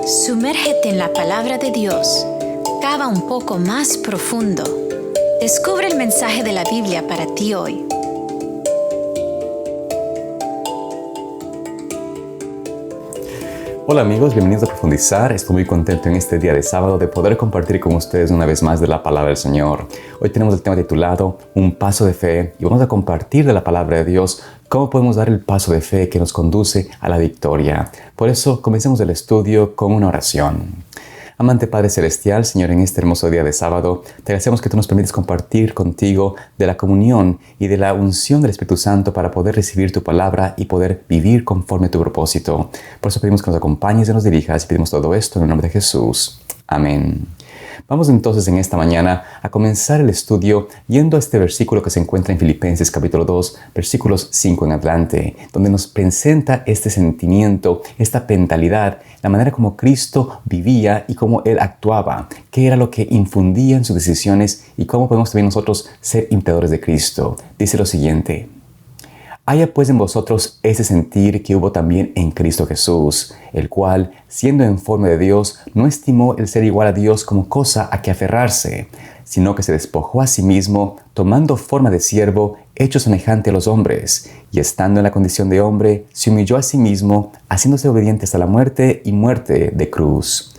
Sumérgete en la palabra de Dios. Cava un poco más profundo. Descubre el mensaje de la Biblia para ti hoy. Hola amigos, bienvenidos a Profundizar. Estoy muy contento en este día de sábado de poder compartir con ustedes una vez más de la palabra del Señor. Hoy tenemos el tema titulado Un paso de fe y vamos a compartir de la palabra de Dios cómo podemos dar el paso de fe que nos conduce a la victoria. Por eso, comencemos el estudio con una oración. Amante Padre Celestial, Señor, en este hermoso día de sábado, te agradecemos que tú nos permites compartir contigo de la comunión y de la unción del Espíritu Santo para poder recibir tu palabra y poder vivir conforme a tu propósito. Por eso pedimos que nos acompañes y nos dirijas y pedimos todo esto en el nombre de Jesús. Amén. Vamos entonces en esta mañana a comenzar el estudio yendo a este versículo que se encuentra en Filipenses capítulo 2, versículos 5 en adelante, donde nos presenta este sentimiento, esta mentalidad, la manera como Cristo vivía y cómo Él actuaba, qué era lo que infundía en sus decisiones y cómo podemos también nosotros ser imitadores de Cristo. Dice lo siguiente: Haya pues en vosotros ese sentir que hubo también en Cristo Jesús, el cual, siendo en forma de Dios, no estimó el ser igual a Dios como cosa a que aferrarse, sino que se despojó a sí mismo, tomando forma de siervo, hecho semejante a los hombres, y estando en la condición de hombre, se humilló a sí mismo, haciéndose obediente hasta la muerte y muerte de cruz.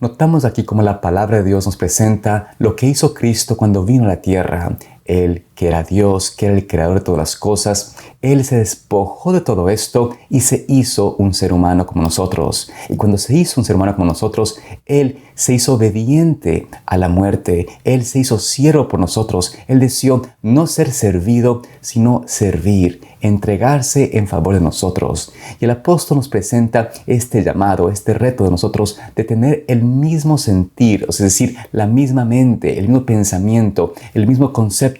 Notamos aquí cómo la palabra de Dios nos presenta lo que hizo Cristo cuando vino a la tierra. Él, que era Dios, que era el creador de todas las cosas, Él se despojó de todo esto y se hizo un ser humano como nosotros. Y cuando se hizo un ser humano como nosotros, Él se hizo obediente a la muerte. Él se hizo siervo por nosotros. Él decidió no ser servido, sino servir, entregarse en favor de nosotros. Y el apóstol nos presenta este llamado, este reto de nosotros de tener el mismo sentir, es decir, la misma mente, el mismo pensamiento, el mismo concepto.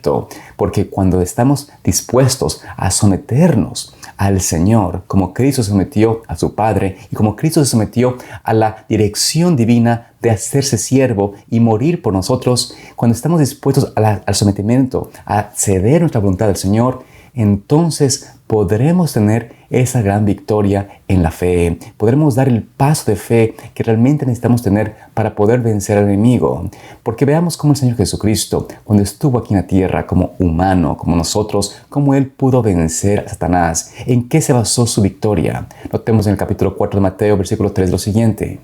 Porque cuando estamos dispuestos a someternos al Señor, como Cristo se sometió a su Padre y como Cristo se sometió a la dirección divina de hacerse siervo y morir por nosotros, cuando estamos dispuestos al sometimiento, a ceder nuestra voluntad al Señor, entonces podremos tener esa gran victoria en la fe. Podremos dar el paso de fe que realmente necesitamos tener para poder vencer al enemigo. Porque veamos cómo el Señor Jesucristo, cuando estuvo aquí en la tierra como humano, como nosotros, cómo Él pudo vencer a Satanás. ¿En qué se basó su victoria? Notemos en el capítulo 4 de Mateo, versículo 3, lo siguiente.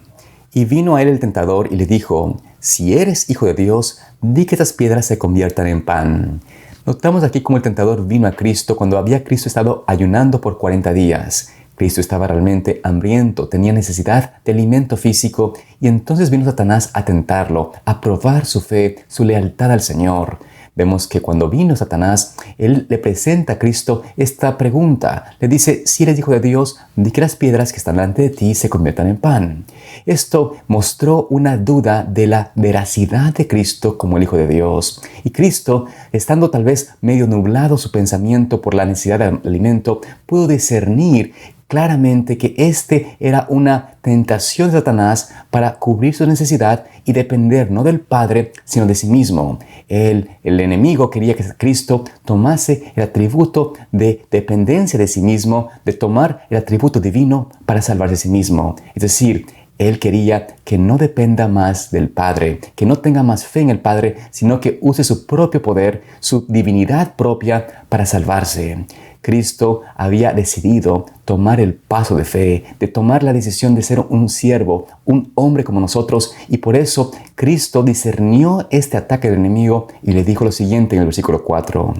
Y vino a él el tentador y le dijo: Si eres hijo de Dios, di que estas piedras se conviertan en pan. Notamos aquí cómo el tentador vino a Cristo cuando había Cristo estado ayunando por 40 días. Cristo estaba realmente hambriento, tenía necesidad de alimento físico y entonces vino Satanás a tentarlo, a probar su fe, su lealtad al Señor. Vemos que cuando vino Satanás, él le presenta a Cristo esta pregunta. Le dice: si eres hijo de Dios, di que las piedras que están delante de ti se conviertan en pan. Esto mostró una duda de la veracidad de Cristo como el Hijo de Dios. Y Cristo, estando tal vez medio nublado su pensamiento por la necesidad de alimento, pudo discernir claramente que este era una tentación de Satanás para cubrir su necesidad y depender no del Padre, sino de sí mismo. El enemigo quería que Cristo tomase el atributo de dependencia de sí mismo, de tomar el atributo divino para salvarse a sí mismo. Es decir, él quería que no dependa más del Padre, que no tenga más fe en el Padre, sino que use su propio poder, su divinidad propia para salvarse. Cristo había decidido tomar el paso de fe, de tomar la decisión de ser un siervo, un hombre como nosotros, y por eso Cristo discernió este ataque del enemigo y le dijo lo siguiente en el versículo 4.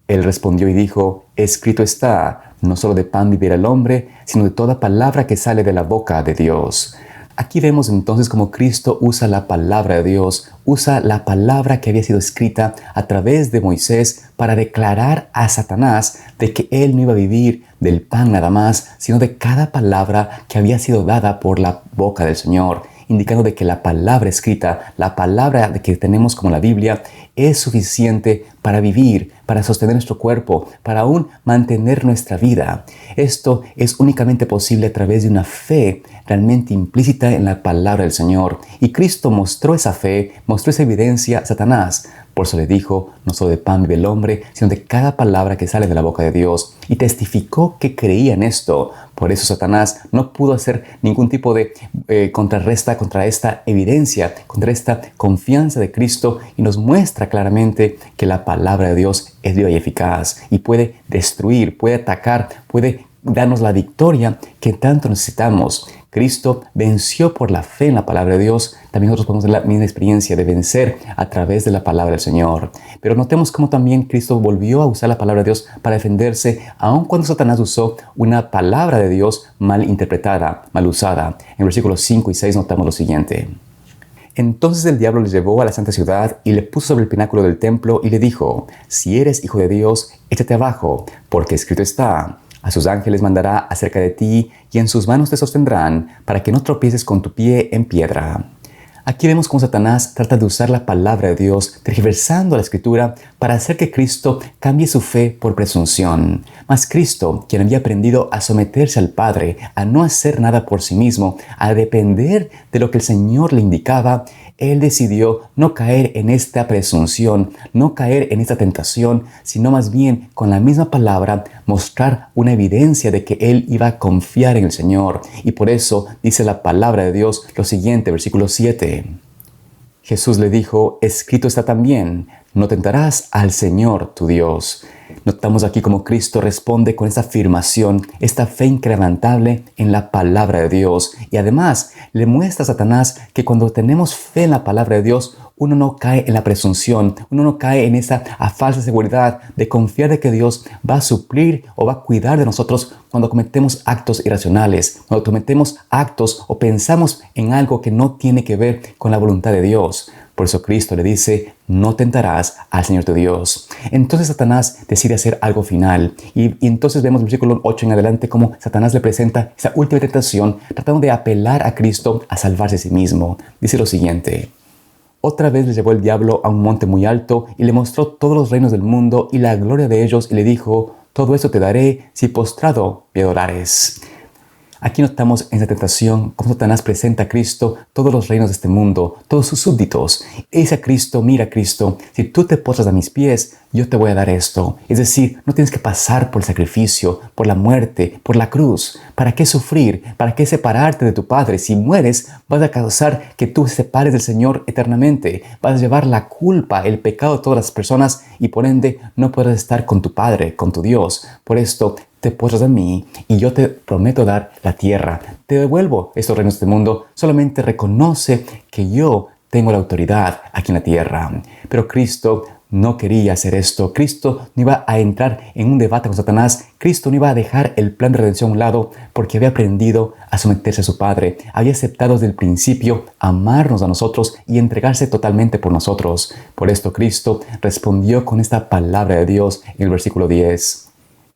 Él respondió y dijo: Escrito está, no solo de pan vivirá el hombre, sino de toda palabra que sale de la boca de Dios. Aquí vemos entonces cómo Cristo usa la palabra de Dios, usa la palabra que había sido escrita a través de Moisés para declarar a Satanás de que él no iba a vivir del pan nada más, sino de cada palabra que había sido dada por la boca del Señor, indicando de que la palabra escrita, la palabra que tenemos como la Biblia, es suficiente para vivir, para sostener nuestro cuerpo, para aún mantener nuestra vida. Esto es únicamente posible a través de una fe realmente implícita en la palabra del Señor. Y Cristo mostró esa fe, mostró esa evidencia a Satanás Por eso le dijo, no solo de pan vive el hombre, sino de cada palabra que sale de la boca de Dios. Y testificó que creía en esto. Por eso Satanás no pudo hacer ningún tipo de contrarresta contra esta evidencia, contra esta confianza de Cristo, y nos muestra claramente que la palabra de Dios es viva y eficaz y puede destruir, puede atacar, puede darnos la victoria que tanto necesitamos. Cristo venció por la fe en la palabra de Dios. También nosotros podemos tener la misma experiencia de vencer a través de la palabra del Señor. Pero notemos cómo también Cristo volvió a usar la palabra de Dios para defenderse, aun cuando Satanás usó una palabra de Dios mal interpretada, mal usada. En versículos 5 y 6 notamos lo siguiente. Entonces el diablo le llevó a la santa ciudad y le puso sobre el pináculo del templo y le dijo, si eres hijo de Dios, échate abajo, porque escrito está, a sus ángeles mandará acerca de ti y en sus manos te sostendrán para que no tropieces con tu pie en piedra. Aquí vemos cómo Satanás trata de usar la palabra de Dios, tergiversando la Escritura para hacer que Cristo cambie su fe por presunción. Mas Cristo, quien había aprendido a someterse al Padre, a no hacer nada por sí mismo, a depender de lo que el Señor le indicaba, Él decidió no caer en esta presunción, no caer en esta tentación, sino más bien con la misma palabra mostrar una evidencia de que Él iba a confiar en el Señor. Y por eso dice la palabra de Dios lo siguiente, versículo 7. Jesús le dijo, escrito está también, no tentarás al Señor tu Dios. Notamos aquí cómo Cristo responde con esta afirmación, esta fe inquebrantable en la palabra de Dios. Y además le muestra a Satanás que cuando tenemos fe en la palabra de Dios, uno no cae en la presunción, uno no cae en esa falsa seguridad de confiar de que Dios va a suplir o va a cuidar de nosotros cuando cometemos actos irracionales, cuando cometemos actos o pensamos en algo que no tiene que ver con la voluntad de Dios. Por eso Cristo le dice, no tentarás al Señor tu Dios. Entonces Satanás decide hacer algo final. Y entonces vemos en el versículo 8 en adelante cómo Satanás le presenta esa última tentación, tratando de apelar a Cristo a salvarse a sí mismo. Dice lo siguiente. Otra vez le llevó el diablo a un monte muy alto y le mostró todos los reinos del mundo y la gloria de ellos y le dijo, todo esto te daré si postrado me adorares. Aquí notamos en esa tentación cómo Satanás presenta a Cristo todos los reinos de este mundo, todos sus súbditos. Y dice a Cristo, mira Cristo, si tú te postras a mis pies, yo te voy a dar esto. Es decir, no tienes que pasar por el sacrificio, por la muerte, por la cruz. ¿Para qué sufrir? ¿Para qué separarte de tu Padre? Si mueres, vas a causar que tú te separes del Señor eternamente. Vas a llevar la culpa, el pecado de todas las personas y por ende no podrás estar con tu Padre, con tu Dios. Por esto, te postras a mí y yo te prometo dar la tierra. Te devuelvo estos reinos de este mundo. Solamente reconoce que yo tengo la autoridad aquí en la tierra. Pero Cristo no quería hacer esto. Cristo no iba a entrar en un debate con Satanás. Cristo no iba a dejar el plan de redención a un lado porque había aprendido a someterse a su Padre. Había aceptado desde el principio amarnos a nosotros y entregarse totalmente por nosotros. Por esto Cristo respondió con esta palabra de Dios en el versículo 10.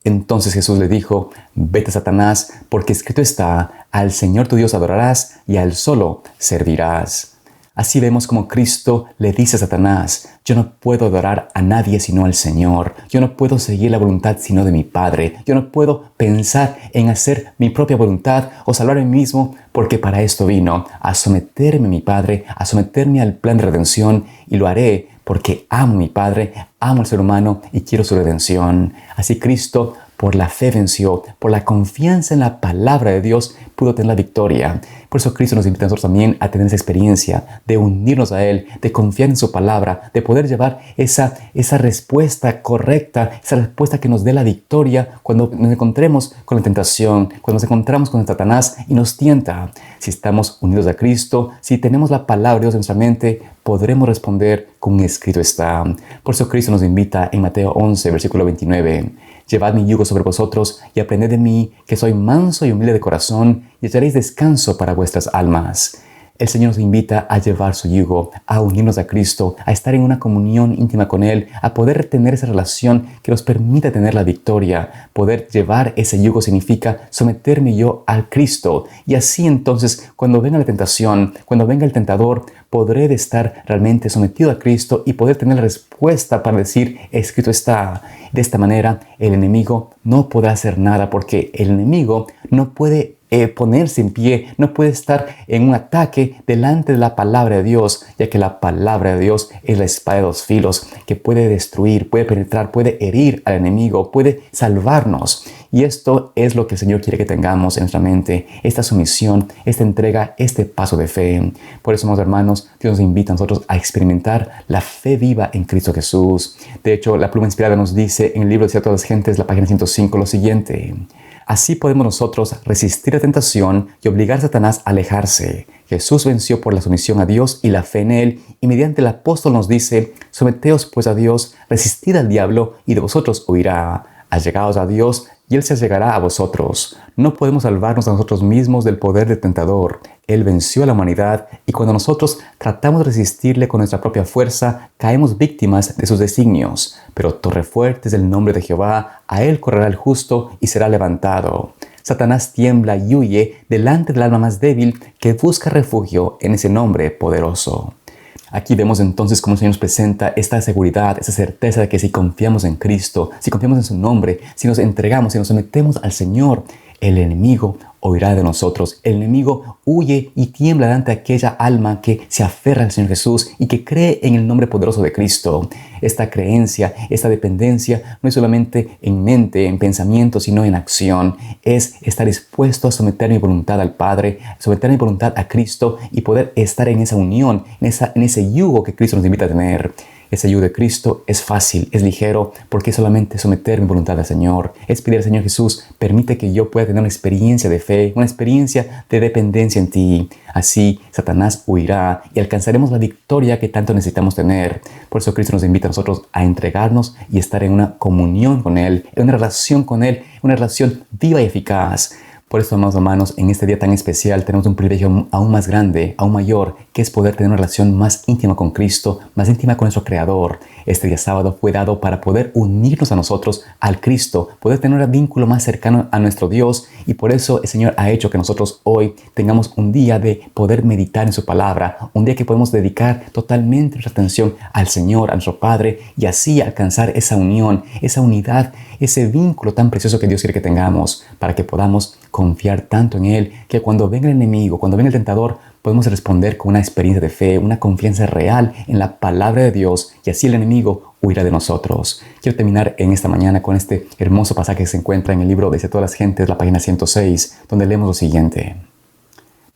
Entonces Jesús le dijo, vete Satanás, porque escrito está, al Señor tu Dios adorarás y a Él solo servirás. Así vemos como Cristo le dice a Satanás, yo no puedo adorar a nadie sino al Señor. Yo no puedo seguir la voluntad sino de mi Padre. Yo no puedo pensar en hacer mi propia voluntad o salvarme a mí mismo, porque para esto vino, a someterme a mi Padre, a someterme al plan de redención, y lo haré porque amo a mi Padre, amo al ser humano y quiero su redención. Así Cristo, por la fe venció, por la confianza en la palabra de Dios, pudo tener la victoria. Por eso Cristo nos invita a nosotros también a tener esa experiencia de unirnos a Él, de confiar en su palabra, de poder llevar esa respuesta correcta, esa respuesta que nos dé la victoria cuando nos encontremos con la tentación, cuando nos encontramos con Satanás y nos tienta. Si estamos unidos a Cristo, si tenemos la palabra de Dios en nuestra mente, podremos responder con escrito está. Por eso Cristo nos invita en Mateo 11, versículo 29. Llevad mi yugo sobre vosotros y aprended de mí, que soy manso y humilde de corazón, y hallaréis descanso para vuestras almas. El Señor nos invita a llevar su yugo, a unirnos a Cristo, a estar en una comunión íntima con Él, a poder tener esa relación que nos permita tener la victoria. Poder llevar ese yugo significa someterme yo al Cristo. Y así entonces, cuando venga la tentación, cuando venga el tentador, podré estar realmente sometido a Cristo y poder tener la respuesta para decir, escrito está. De esta manera, el enemigo no podrá hacer nada porque el enemigo no puede ponerse en pie, no puede estar en un ataque delante de la palabra de Dios, ya que la palabra de Dios es la espada de dos filos que puede destruir, puede penetrar, puede herir al enemigo, puede salvarnos. Y esto es lo que el Señor quiere que tengamos en nuestra mente, esta sumisión, esta entrega, este paso de fe. Por eso, amados hermanos, Dios nos invita a nosotros a experimentar la fe viva en Cristo Jesús. De hecho, la pluma inspirada nos dice en el libro de todas las gentes, la página 105, lo siguiente: así podemos nosotros resistir la tentación y obligar a Satanás a alejarse. Jesús venció por la sumisión a Dios y la fe en Él, y mediante el apóstol nos dice: someteos pues a Dios, resistid al diablo, y de vosotros huirá. Allegaos a Dios, y Él se allegará a vosotros. No podemos salvarnos a nosotros mismos del poder del tentador. Él venció a la humanidad, y cuando nosotros tratamos de resistirle con nuestra propia fuerza, caemos víctimas de sus designios. Pero torre fuerte es el nombre de Jehová, a Él correrá el justo y será levantado. Satanás tiembla y huye delante del alma más débil que busca refugio en ese nombre poderoso. Aquí vemos entonces cómo el Señor nos presenta esta seguridad, esa certeza de que si confiamos en Cristo, si confiamos en su nombre, si nos entregamos, si nos sometemos al Señor, el enemigo huirá de nosotros. El enemigo huye y tiembla ante aquella alma que se aferra al Señor Jesús y que cree en el nombre poderoso de Cristo. Esta creencia, esta dependencia, no es solamente en mente, en pensamiento, sino en acción. Es estar dispuesto a someter mi voluntad al Padre, someter mi voluntad a Cristo y poder estar en esa unión, en ese yugo que Cristo nos invita a tener. Ese yugo de Cristo es fácil, es ligero, porque es solamente someter mi voluntad al Señor. Es pedir al Señor Jesús: permite que yo pueda tener una experiencia de fe, una experiencia de dependencia en ti. Así Satanás huirá y alcanzaremos la victoria que tanto necesitamos tener. Por eso Cristo nos invita a nosotros a entregarnos y estar en una comunión con Él, en una relación con Él, una relación viva y eficaz. Por eso, amados hermanos, en este día tan especial tenemos un privilegio aún más grande, aún mayor, que es poder tener una relación más íntima con Cristo, más íntima con nuestro Creador. Este día sábado fue dado para poder unirnos a nosotros, al Cristo, poder tener un vínculo más cercano a nuestro Dios, y por eso el Señor ha hecho que nosotros hoy tengamos un día de poder meditar en su palabra, un día que podemos dedicar totalmente nuestra atención al Señor, a nuestro Padre, y así alcanzar esa unión, esa unidad, ese vínculo tan precioso que Dios quiere que tengamos, para que podamos confiar tanto en Él, que cuando venga el enemigo, cuando venga el tentador, podemos responder con una experiencia de fe, una confianza real en la palabra de Dios, y así el enemigo huirá de nosotros. Quiero terminar en esta mañana con este hermoso pasaje que se encuentra en el libro de todas las gentes, la página 106, donde leemos lo siguiente: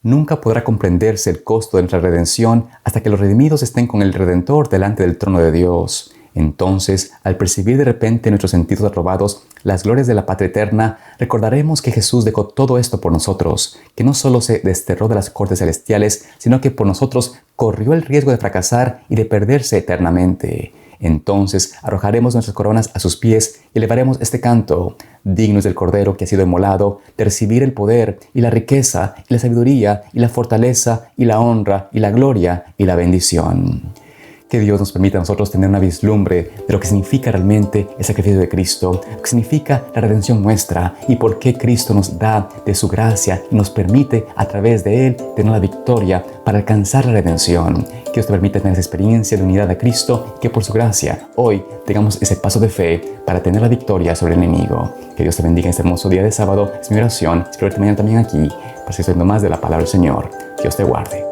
nunca podrá comprenderse el costo de nuestra redención hasta que los redimidos estén con el Redentor delante del trono de Dios. Entonces, al percibir de repente nuestros sentidos aprobados las glorias de la patria eterna, recordaremos que Jesús dejó todo esto por nosotros, que no solo se desterró de las cortes celestiales, sino que por nosotros corrió el riesgo de fracasar y de perderse eternamente. Entonces arrojaremos nuestras coronas a sus pies y elevaremos este canto: dignos del Cordero que ha sido inmolado, de recibir el poder y la riqueza y la sabiduría y la fortaleza y la honra y la gloria y la bendición. Que Dios nos permita a nosotros tener una vislumbre de lo que significa realmente el sacrificio de Cristo, lo que significa la redención nuestra y por qué Cristo nos da de su gracia y nos permite a través de Él tener la victoria para alcanzar la redención. Que Dios te permita tener esa experiencia de unidad a Cristo y que por su gracia hoy tengamos ese paso de fe para tener la victoria sobre el enemigo. Que Dios te bendiga en este hermoso día de sábado. Es mi oración. Espero verte mañana también aquí para seguir estudiando más de la palabra del Señor. Dios te guarde.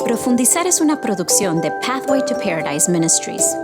Profundizar es una producción de Pathway to Paradise Ministries.